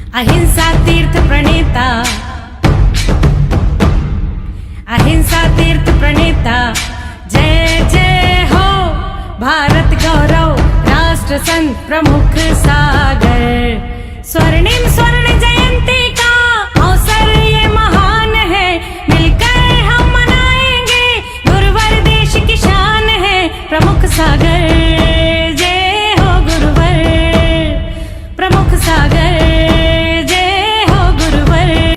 अहिंसा तीर्थ प्रणेता, अहिंसा तीर्थ प्रणेता, जय जय हो भारत गौरव राष्ट्र संत प्रमुख सागर। स्वर्णिम स्वर्ण जयंती का अवसर ये महान है, मिलकर हम मनाएंगे गुरुवर देश की शान है प्रमुख सागर। जय हो गुरुवर प्रमुख सागर, जय हो गुरुवर।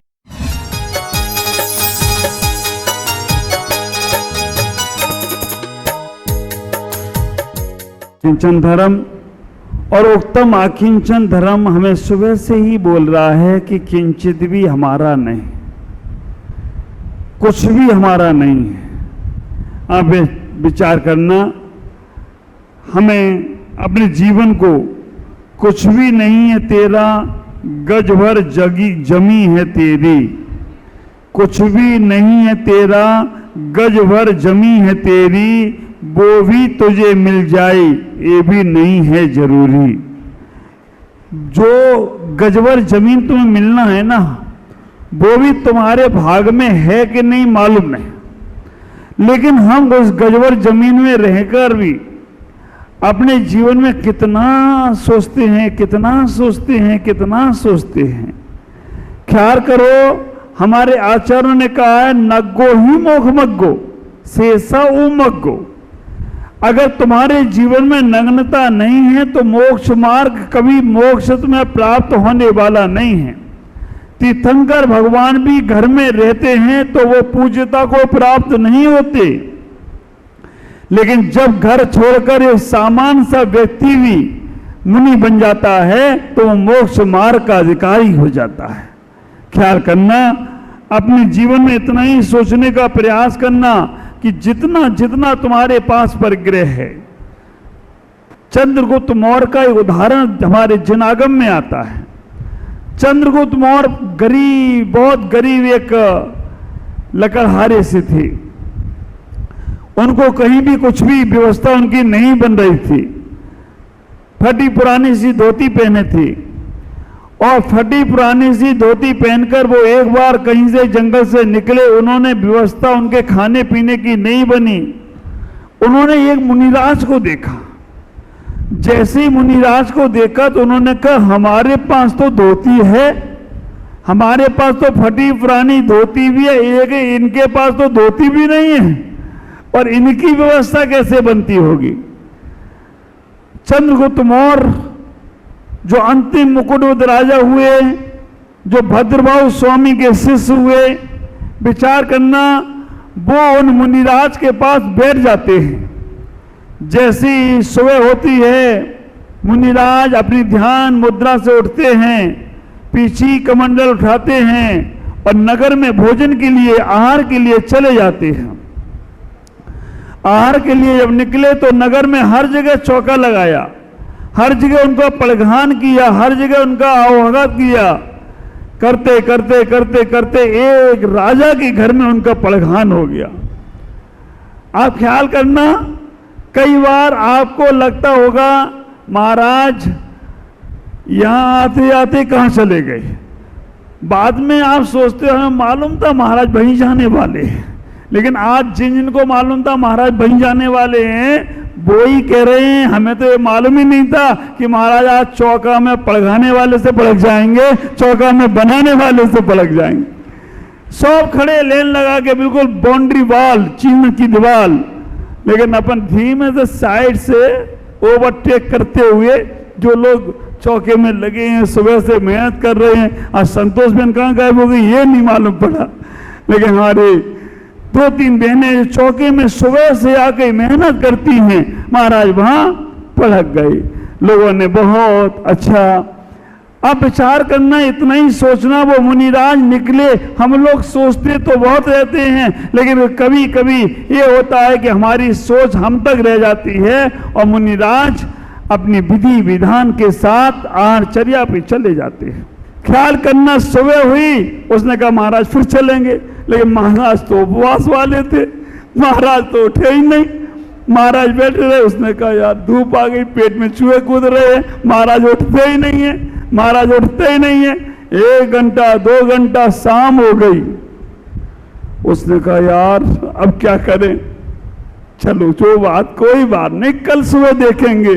किंचन धर्म और उत्तम अकिंचन धर्म हमें सुबह से ही बोल रहा है कि किंचित भी हमारा नहीं, कुछ भी हमारा नहीं है। आप विचार करना, हमें अपने जीवन को कुछ भी नहीं है तेरा, गज भर जमी है तेरी, कुछ भी नहीं है तेरा, गज भर जमी है तेरी, वो भी तुझे मिल जाए ये भी नहीं है जरूरी। जो गजवर जमीन तुम्हें मिलना है ना, वो भी तुम्हारे भाग में है कि नहीं मालूम नहीं। लेकिन हम उस गजवर जमीन में रहकर भी अपने जीवन में कितना सोचते हैं, कितना सोचते हैं, कितना सोचते हैं। ख्याल करो, हमारे आचार्यों ने कहा है नग्गो ही मोख मग्गो शेषा उमग्गो। अगर तुम्हारे जीवन में नग्नता नहीं है तो मोक्ष मार्ग कभी मोक्ष तुम्हें प्राप्त होने वाला नहीं है। तीर्थंकर भगवान भी घर में रहते हैं तो वो पूज्यता को प्राप्त नहीं होते, लेकिन जब घर छोड़कर एक सामान्य सा व्यक्ति भी मुनि बन जाता है तो वो मोक्ष मार्ग का अधिकारी हो जाता है। ख्याल करना, अपने जीवन में इतना ही सोचने का प्रयास करना कि जितना जितना तुम्हारे पास परिग्रह है। चंद्रगुप्त मौर्य का एक उदाहरण हमारे जनागम में आता है। चंद्रगुप्त मौर्य गरीब, बहुत गरीब एक लकड़हारे से थे। उनको कहीं भी कुछ भी व्यवस्था उनकी नहीं बन रही थी। फटी पुरानी सी धोती पहने थे और फटी पुरानी सी धोती पहनकर वो एक बार कहीं से जंगल से निकले। उन्होंने व्यवस्था उनके खाने पीने की नहीं बनी। उन्होंने एक मुनिराज को देखा। जैसे ही मुनिराज को देखा तो उन्होंने कहा हमारे पास तो धोती है, हमारे पास तो फटी पुरानी धोती भी है, एक इनके पास तो धोती भी नहीं है और इनकी व्यवस्था कैसे बनती होगी। चंद्रगुप्त मौर्य जो अंतिम मुकुटवत राजा हुए, जो भद्रभाव स्वामी के शिष्य हुए, विचार करना, वो उन मुनिराज के पास बैठ जाते हैं। जैसी सुबह होती है मुनिराज अपनी ध्यान मुद्रा से उठते हैं, पीछी कमंडल उठाते हैं और नगर में भोजन के लिए, आहार के लिए चले जाते हैं। आहार के लिए जब निकले तो नगर में हर जगह चौका लगाया, हर जगह उनका पड़घान किया, हर जगह उनका अवगत किया। करते करते करते करते एक राजा के घर में उनका पड़घान हो गया। आप ख्याल करना, कई बार आपको लगता होगा महाराज यहां आते आते कहां चले गए। बाद में आप सोचते हो हमें मालूम था महाराज वहीं जाने वाले हैं, लेकिन आज जिन जिनको मालूम था महाराज वहीं जाने वाले हैं वो ही कह रहे हैं हमें तो ये मालूम ही नहीं था कि महाराज आज चौका में पड़घाने वाले से पड़क जाएंगे, चौका में बनाने वाले से पड़क जाएंगे। सब खड़े लेन लगा के बिल्कुल बाउंड्री वॉल, चीन की दीवार, लेकिन अपन धीमे से साइड से ओवरटेक करते हुए जो लोग चौके में लगे हैं, सुबह से मेहनत कर रहे हैं। आज संतोष बहन कहाँ गायब हो गई ये नहीं मालूम पड़ा, लेकिन हमारे 2-3 बहनें चौके में सुबह से आके मेहनत करती हैं, महाराज वहां पड़क गए। लोगों ने बहुत अच्छा। अब विचार करना, इतना ही सोचना, वो मुनिराज निकले। हम लोग सोचते तो बहुत रहते हैं, लेकिन कभी कभी ये होता है कि हमारी सोच हम तक रह जाती है और मुनिराज अपनी विधि विधान के साथ आहारचर्या पे चले जाते हैं। ख्याल करना, सुबह हुई, उसने कहा महाराज फिर चलेंगे, लेकिन महाराज तो उपवास वाले थे, महाराज तो उठे ही नहीं। महाराज बैठे रहे, उसने कहा यार धूप आ गई, पेट में चूहे कूद रहे हैं, महाराज उठते ही नहीं है, महाराज उठते ही नहीं है। 1 घंटा 2 घंटा शाम हो गई। उसने कहा यार अब क्या करें, चलो जो बात कोई बात नहीं, कल सुबह देखेंगे।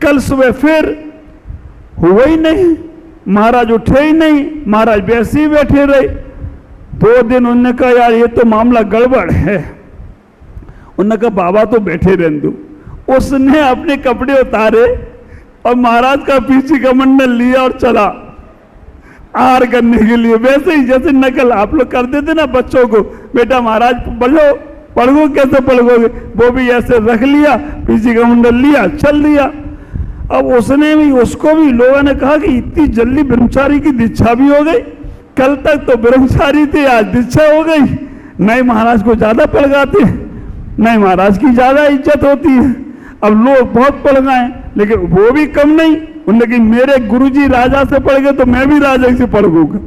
कल सुबह फिर हुआ ही नहीं, महाराज उठे ही नहीं, महाराज वैसे ही बैठे रहे। 2 दिन उन्होंने कहा यार ये तो मामला गड़बड़ है। उन्होंने कहा बाबा तो बैठे रहने दो। उसने अपने कपड़े उतारे और महाराज का पीछे का मंडल लिया और चला आहार करने के लिए। वैसे ही जैसे नकल आप लोग कर देते ना बच्चों को, बेटा महाराज पढ़ो कैसे पढ़ोगे, वो भी ऐसे रख लिया, पीछे का मंडल लिया, चल दिया। अब उसने भी, उसको भी लोगों ने कहा कि इतनी जल्दी ब्रह्मचारी की दीक्षा भी हो गई, कल तक तो ब्रह्मचारी थे आज दीक्षा हो गई। नहीं महाराज को ज्यादा पढ़ाते, नहीं महाराज की ज्यादा इज्जत होती है। अब लोग बहुत पढ़ गए लेकिन वो भी कम नहीं। उन्होंने कि मेरे गुरुजी राजा से पढ़ गए तो मैं भी राजा से पढ़ूंगा।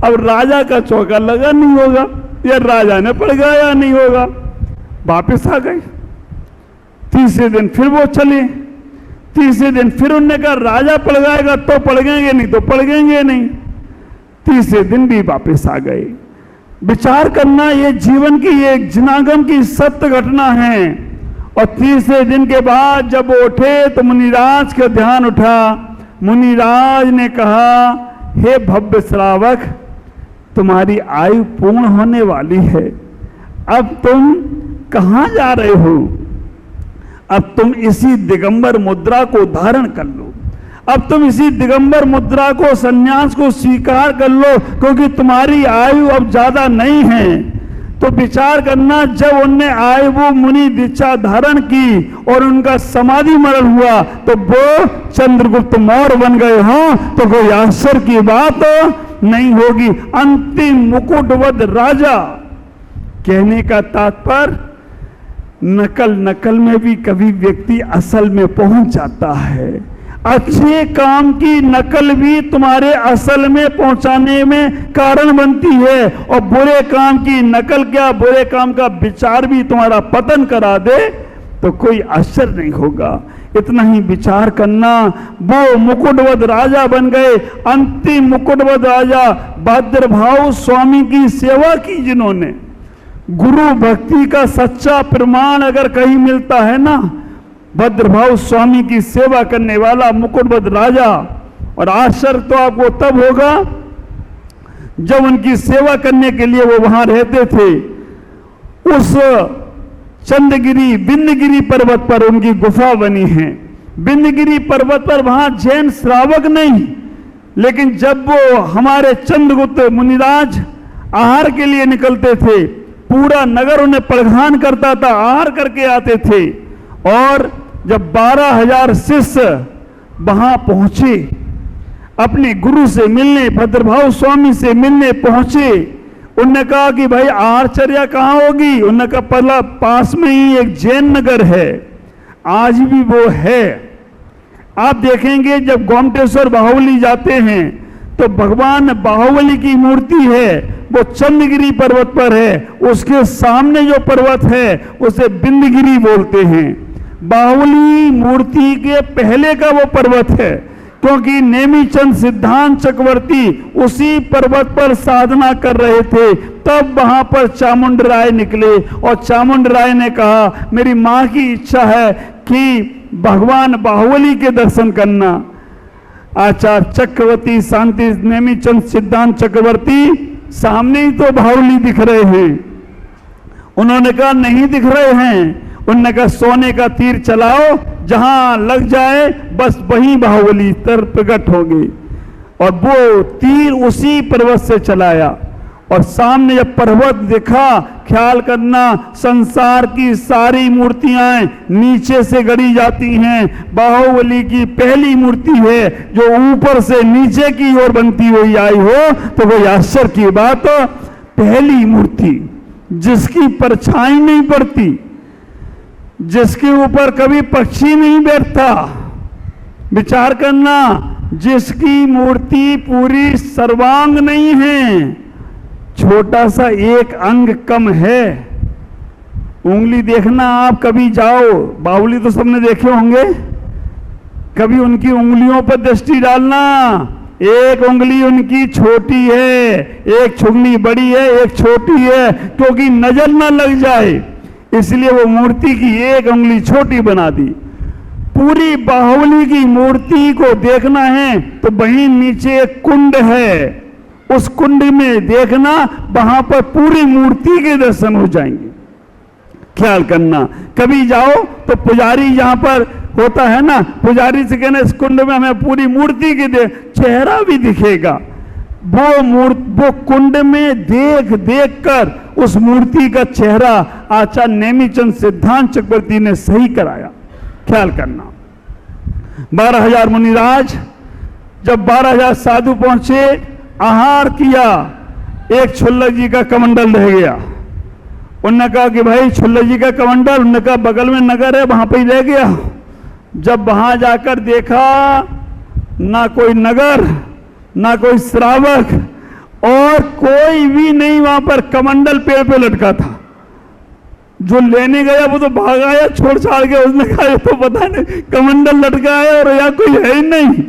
अब राजा का चौका लगा नहीं होगा, या राजा ने पढ़ गया या नहीं होगा। वापिस आ गए। तीसरे दिन फिर वो चले। तीसरे दिन फिर उन्होंने कहा राजा पढ़ गएगा तो पढ़ेंगे, नहीं तो पढ़ेंगे नहीं। तीसरे दिन भी वापिस आ गए। विचार करना, ये जीवन की एक जनागम की सत्य घटना है। और तीसरे दिन के बाद जब वो उठे तो मुनिराज का ध्यान उठा। मुनिराज ने कहा हे भव्य श्रावक, तुम्हारी आयु पूर्ण होने वाली है, अब तुम कहां जा रहे हो? अब तुम इसी दिगंबर मुद्रा को धारण कर लो। अब तुम इसी दिगंबर मुद्रा को, संन्यास को स्वीकार कर लो, क्योंकि तुम्हारी आयु अब ज्यादा नहीं है। तो विचार करना, जब उनने आयु मुनि दीक्षा धारण की और उनका समाधि मरण हुआ तो वो चंद्रगुप्त मौर्य बन गए हों तो कोई आश्चर्य की बात नहीं होगी। अंतिम मुकुटवद राजा, कहने का तात्पर्य नकल में भी कभी व्यक्ति असल में पहुंच जाता है। अच्छे काम की नकल भी तुम्हारे असल में पहुंचाने में कारण बनती है, और बुरे काम की नकल क्या, बुरे काम का विचार भी तुम्हारा पतन करा दे तो कोई आश्चर्य नहीं होगा। इतना ही विचार करना। वो मुकुटवद राजा बन गए। अंतिम मुकुटवद राजा भद्रभाव स्वामी की सेवा की, जिन्होंने गुरु भक्ति का सच्चा प्रमाण अगर कहीं मिलता है ना, भद्रभाव स्वामी की सेवा करने वाला मुकुटवद राजा। और आश्चर्य तो आपको तब होगा जब उनकी सेवा करने के लिए वो वहां रहते थे। उस चंद्रगिरी बिंदगिरी पर्वत पर उनकी गुफा बनी है। बिंदगिरी पर्वत पर वहां जैन श्रावक नहीं, लेकिन जब वो हमारे चंद्रगुप्त मुनिराज आहार के लिए निकलते थे, पूरा नगर उन्हें प्रधान करता था, आहार करके आते थे। और जब 12,000 शिष्य वहां पहुंचे, अपने गुरु से मिलने, भद्रभाव स्वामी से मिलने पहुंचे, उन्होंने कहा कि भाई आहारचर्या कहाँ होगी? उन्होंने कहा पहला पास में ही एक जैन नगर है, आज भी वो है। आप देखेंगे जब गोमटेश्वर बाहुबली जाते हैं तो भगवान बाहुबली की मूर्ति है, वो चंद्रगिरी पर्वत पर है। उसके सामने जो पर्वत है उसे बिंदगिरी बोलते हैं। बाहुबली मूर्ति के पहले का वो पर्वत है, क्योंकि नेमीचंद सिद्धांत चक्रवर्ती उसी पर्वत पर साधना कर रहे थे। तब वहां पर चामुंड राय निकले और चामुंड राय ने कहा मेरी मां की इच्छा है कि भगवान बाहुबली के दर्शन करना। आचार्य चक्रवर्ती शांति नेमीचंद सिद्धांत चक्रवर्ती सामने ही तो बाहुबली दिख रहे हैं। उन्होंने कहा नहीं दिख रहे हैं। उन्होंने कहा सोने का तीर चलाओ, जहां लग जाए बस वहीं बाहुबली तर प्रकट होगी। और वो तीर उसी पर्वत से चलाया और सामने जब पर्वत दिखा, ख्याल करना संसार की सारी मूर्तियां नीचे से गढ़ी जाती हैं, बाहुबली की पहली मूर्ति है जो ऊपर से नीचे की ओर बनती हुई आई हो तो कोई आश्चर्य की बात। पहली मूर्ति जिसकी परछाई नहीं पड़ती, जिसके ऊपर कभी पक्षी नहीं बैठता। विचार करना, जिसकी मूर्ति पूरी सर्वांग नहीं है, छोटा सा एक अंग कम है। उंगली देखना, आप कभी जाओ, बाहुबली तो सबने देखे होंगे, कभी उनकी उंगलियों पर दृष्टि डालना एक उंगली उनकी छोटी है, एक उंगली बड़ी है, एक छोटी है, क्योंकि नजर ना लग जाए, इसलिए वो मूर्ति की एक उंगली छोटी बना दी। पूरी बाहुबली की मूर्ति को देखना है तो वहीं नीचे एक कुंड है, उस कुंड में देखना, वहां पर पूरी मूर्ति के दर्शन हो जाएंगे। ख्याल करना, कभी जाओ तो पुजारी जहां पर होता है ना, पुजारी से कहना इस कुंड में हमें पूरी मूर्ति के चेहरा भी दिखेगा। वो कुंड में देख देख कर उस मूर्ति का चेहरा आचार्य नेमिचंद सिद्धांत चक्रवर्ती ने सही कराया। ख्याल करना, 12,000 मुनिराज, जब 12,000 साधु पहुंचे, आहार किया, एक छुल्लक जी का कमंडल रह गया। उन्होंने कहा कि भाई छुल्लक जी का कमंडल, उन्होंने कहा बगल में नगर है वहां पर ही रह गया। जब वहां जाकर देखा, ना कोई नगर, ना कोई श्रावक और कोई भी नहीं, वहां पर कमंडल पेड़ पे लटका था। जो लेने गया वो तो भाग आया छोड़ छाड़ के, उसने कहा ये तो पता नहीं कमंडल लटका है और यहाँ कोई है ही नहीं।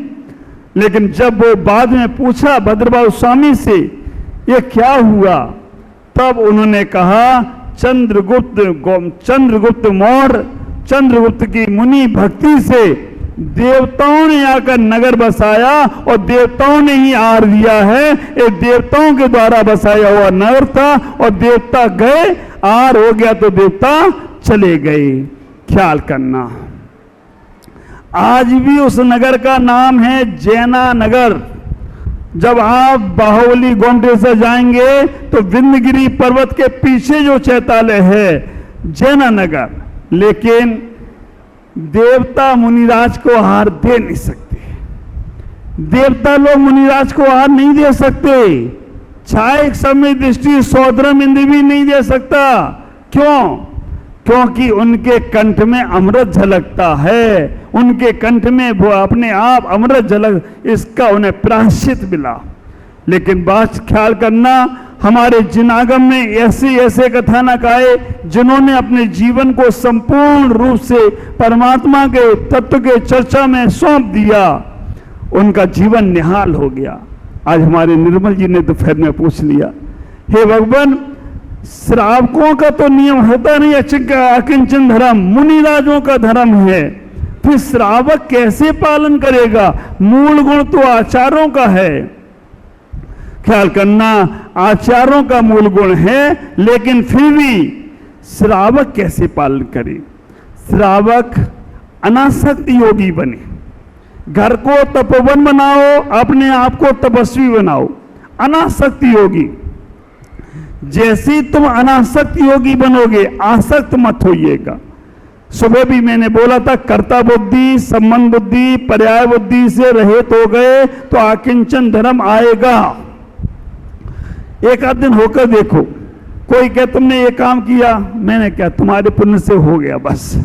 लेकिन जब वो बाद में पूछा भद्रबाहु स्वामी से ये क्या हुआ, तब उन्होंने कहा चंद्रगुप्त मौर्य, चंद्रगुप्त की मुनि भक्ति से देवताओं ने आकर नगर बसाया और देवताओं ने ही आर दिया है। ये देवताओं के द्वारा बसाया हुआ नगर था और देवता गए, आर हो गया तो देवता चले गए। ख्याल करना, आज भी उस नगर का नाम है जैना नगर। जब आप बाहुबली गोमटे से जाएंगे तो विंध्यगिरि पर्वत के पीछे जो चैतालय है जैना नगर, लेकिन देवता मुनिराज को आहार दे नहीं सकते। देवता लोग मुनिराज को आहार नहीं दे सकते। छाया समय दृष्टि सौद्रम इंद्र भी नहीं दे सकता। क्यों? क्योंकि उनके कंठ में अमृत झलकता है, उनके कंठ में वो अपने आप अमृत झलक, इसका उन्हें प्रायश्चित मिला। लेकिन बात ख्याल करना, हमारे जिनागम में ऐसे ऐसे कथानक आए जिन्होंने अपने जीवन को संपूर्ण रूप से परमात्मा के तत्व के चर्चा में सौंप दिया, उनका जीवन निहाल हो गया। आज हमारे निर्मल जी ने दोपहर में पूछ लिया, हे भगवान, श्रावकों का तो नियम होता नहीं अकिंचन धर्म, मुनिराजों का धर्म है, फिर श्रावक कैसे पालन करेगा? मूल गुण तो आचारों का है। ख्याल करना, आचारों का मूल गुण है, लेकिन फिर भी श्रावक कैसे पालन करे? श्रावक अनासक्त योगी बने, घर को तपोवन बनाओ, अपने आप को तपस्वी बनाओ, अनासक्त योगी। जैसे ही तुम अनासक्त योगी बनोगे, आसक्त मत होइएगा। सुबह भी मैंने बोला था, कर्ता बुद्धि, संबंध बुद्धि, पर्याय बुद्धि से रहित हो गए तो आकिंचन धर्म आएगा। एक आध दिन होकर देखो, कोई कहे तुमने ये काम किया, मैंने क्या, तुम्हारे पुण्य से हो गया बस।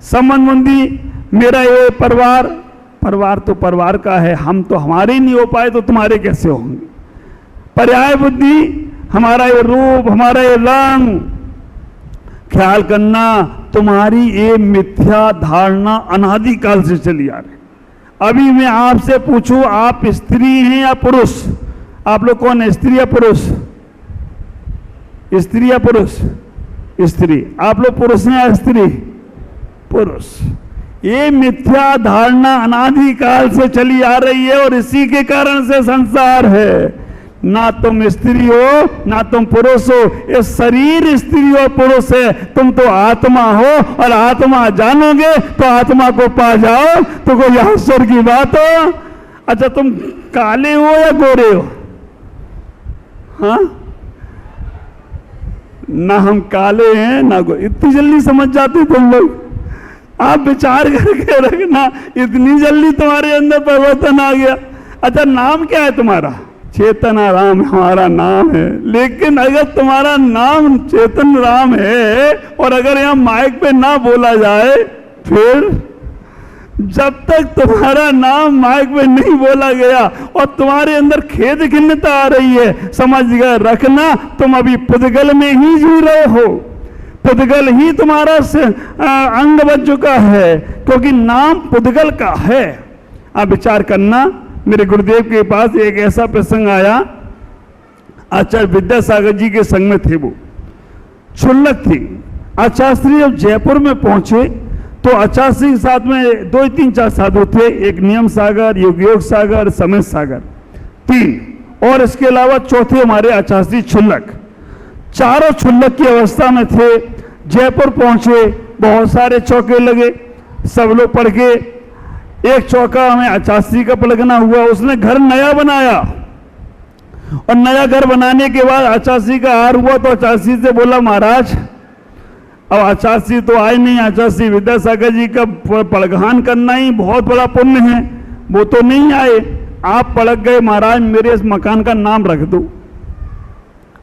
संबंध बुद्धि, मेरा ये परिवार तो परिवार का है, हम तो हमारे ही नहीं हो पाए तो तुम्हारे कैसे होंगे? पर्याय बुद्धि, हमारा ये रूप, हमारा ये रंग। ख्याल करना, तुम्हारी ये मिथ्या धारणा अनादिकाल से चली आ रही। अभी मैं आपसे पूछूं, आप स्त्री हैं या पुरुष? आप लोग कौन है, स्त्री या पुरुष? स्त्री या पुरुष? स्त्री। आप लोग पुरुष हैं या स्त्री? पुरुष। ये मिथ्या धारणा अनादिकाल से चली आ रही है और इसी के कारण से संसार है। ना तुम स्त्री हो ना तुम पुरुष हो, ये शरीर स्त्री और पुरुष है, तुम तो आत्मा हो और आत्मा जानोगे तो आत्मा को पा जाओ तो कोई आश्चर्य की बात हो। अच्छा, तुम काले हो या गोरे हो? हाँ, ना हम काले हैं ना गोरे। इतनी जल्दी समझ जाते तुम लोग? आप विचार करके रखना, इतनी जल्दी तुम्हारे अंदर परिवर्तन आ गया। अच्छा, नाम क्या है तुम्हारा? चेतना राम हमारा नाम है। लेकिन अगर तुम्हारा नाम चेतन राम है और अगर यहाँ माइक पे ना बोला जाए, फिर जब तक तुम्हारा नाम माइक पे नहीं बोला गया और तुम्हारे अंदर खेद खिन्नता आ रही है, समझ गए रखना तुम अभी पुद्गल में ही जी रहे हो। पुद्गल ही तुम्हारा अंग बन चुका है, क्योंकि नाम पुद्गल का है। आप विचार करना, मेरे गुरुदेव के पास एक ऐसा प्रसंग आया, आचार्य विद्यासागर जी के संग में थे, वो क्षुल्लक थी। आचार्य श्री जब जयपुर में पहुंचे तो आचार्य श्री के साथ में 2-3-4 साधु थे, एक नियम सागर, योग सागर, समय सागर, 3, और इसके अलावा चौथे हमारे आचार्य श्री क्षुल्लक। चारों क्षुल्लक की अवस्था में थे। जयपुर पहुंचे, बहुत सारे चौके लगे, सब लोग पढ़ के, एक चौका हमें आचार्य श्री का पलगना हुआ। उसने घर नया बनाया और नया घर बनाने के बाद आचार्य श्री का हार हुआ तो आचार्य श्री से बोला, महाराज अब आचार्य श्री तो आए नहीं, आचार्य श्री विद्यासागर जी का पड़घान करना ही बहुत बड़ा पुण्य है, वो तो नहीं आए, आप पड़क गए, महाराज मेरे इस मकान का नाम रख दो।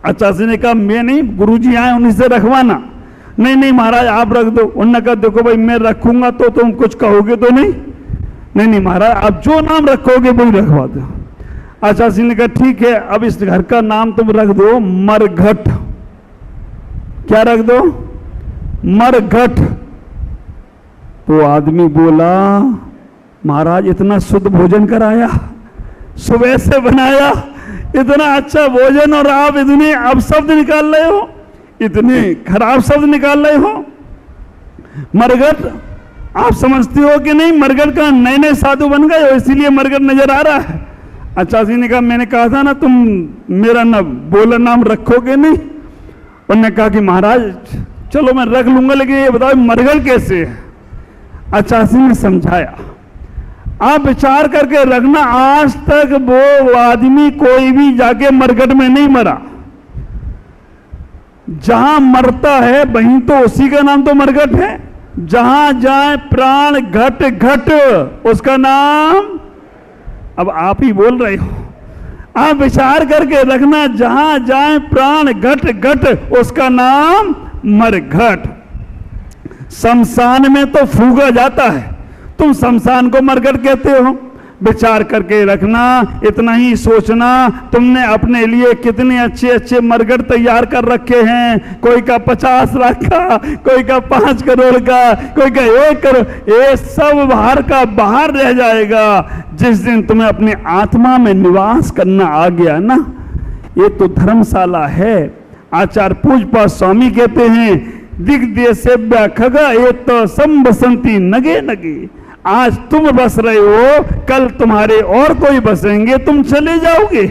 आचार्य श्री ने कहा, मैं नहीं, गुरुजी आए उन्हीं से रखवाना। नहीं नहीं महाराज आप रख दो। उन्होंने कहा, देखो भाई मैं रखूंगा तो तुम कुछ कहोगे तो नहीं? नहीं नहीं महाराज आप जो नाम रखोगे वही रखवा दो। आचार्य श्री ने कहा, ठीक है, अब इस घर का नाम तुम रख दो मरघट। क्या रख दो? मरघट। तो आदमी बोला, महाराज इतना शुद्ध भोजन कराया, सुबह से बनाया, इतना अच्छा भोजन, और आप इतने अपशब्द निकाल रहे हो, इतने खराब शब्द निकाल रहे हो। मरघट आप समझते हो कि नहीं? मरघट का नए नए साधु बन गए हो इसीलिए मरघट नजर आ रहा है। आचार्य जी ने कहा, मैंने कहा था ना तुम मेरा न बोला नाम रखोगे नहीं। उन्होंने कहा कि महाराज चलो मैं रख लूंगा, लेकिन ये बताओ मरघट कैसे है? आचार्य जी ने समझाया, आप विचार करके रखना, आज तक वो आदमी कोई भी जाके मरघट में नहीं मरा। जहां मरता है वहीं तो उसी का नाम तो मरघट है। जहां जाए प्राण घट घट, उसका नाम, अब आप ही बोल रहे हो, आप विचार करके रखना, जहां जाए प्राण घट घट, उसका नाम मरघट। शमशान में तो फूका जाता है, तुम शमशान को मरघट कहते हो। विचार करके रखना, इतना ही सोचना, तुमने अपने लिए कितने अच्छे अच्छे मरघट तैयार कर रखे हैं। कोई का 50 लाख का, कोई का 5 करोड़ का, कोई का 1 करोड़, ये सब बाहर का बाहर रह जाएगा जिस दिन तुम्हें अपनी आत्मा में निवास करना आ गया ना। ये तो धर्मशाला है। आचार्य पूज्यपाद स्वामी कहते हैं, दिग्देशेभ्यः खगा एत संबसंति नगे नगे। आज तुम बस रहे हो, कल तुम्हारे और कोई बसेंगे, तुम चले जाओगे।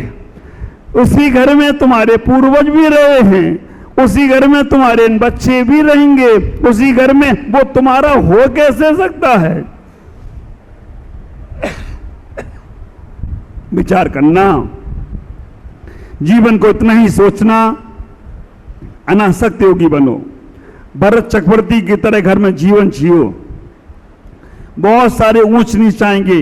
उसी घर में तुम्हारे पूर्वज भी रहे हैं, उसी घर में तुम्हारे बच्चे भी रहेंगे, उसी घर में वो तुम्हारा हो कैसे सकता है? विचार करना, जीवन को इतना ही सोचना, अनासक्त योगी बनो, भरत चक्रवर्ती की तरह घर में जीवन जियो। बहुत सारे ऊंच नीच आएंगे,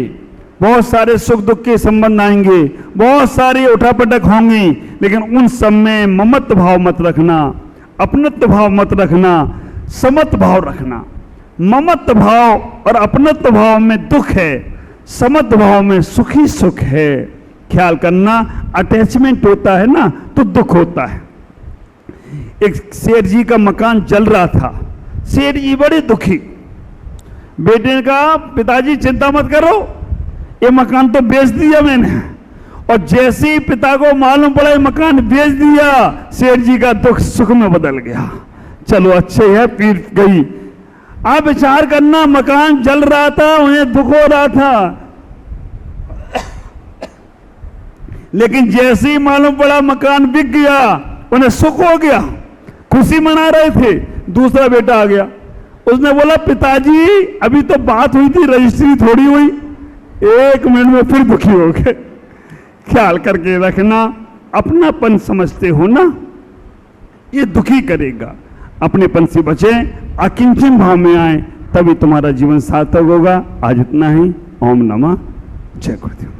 बहुत सारे सुख दुख के संबंध आएंगे, बहुत सारे उठापटक होंगे, लेकिन उन सब में ममत्व भाव मत रखना, अपनत्व भाव मत रखना, समत्व भाव रखना। ममत्व भाव और अपनत्व भाव में दुख है, समत्व भाव में सुखी सुख है। ख्याल करना, अटैचमेंट होता है ना तो दुख होता है। एक सेठ जी का मकान जल रहा था, सेठ जी बड़े दुखी। बेटे ने कहा, पिताजी चिंता मत करो, ये मकान तो बेच दिया मैंने। और जैसे ही पिता को मालूम पड़ा ये मकान बेच दिया, सेठ जी का दुख सुख में बदल गया। चलो अच्छे है, पीर गई। आप विचार करना, मकान जल रहा था, उन्हें दुख हो रहा था, लेकिन जैसे ही मालूम पड़ा मकान बिक गया, उन्हें सुख हो गया, खुशी मना रहे थे। दूसरा बेटा आ गया, उसने बोला, पिताजी अभी तो बात हुई थी, रजिस्ट्री थोड़ी हुई, 1 मिनट में फिर दुखी हो गए। ख्याल करके रखना, अपनापन समझते हो ना, ये दुखी करेगा। अपनेपन से बचें, अकिंचन भाव में आए, तभी तुम्हारा जीवन सार्थक होगा। आज इतना ही। ओम नमः जय गुरुदेव।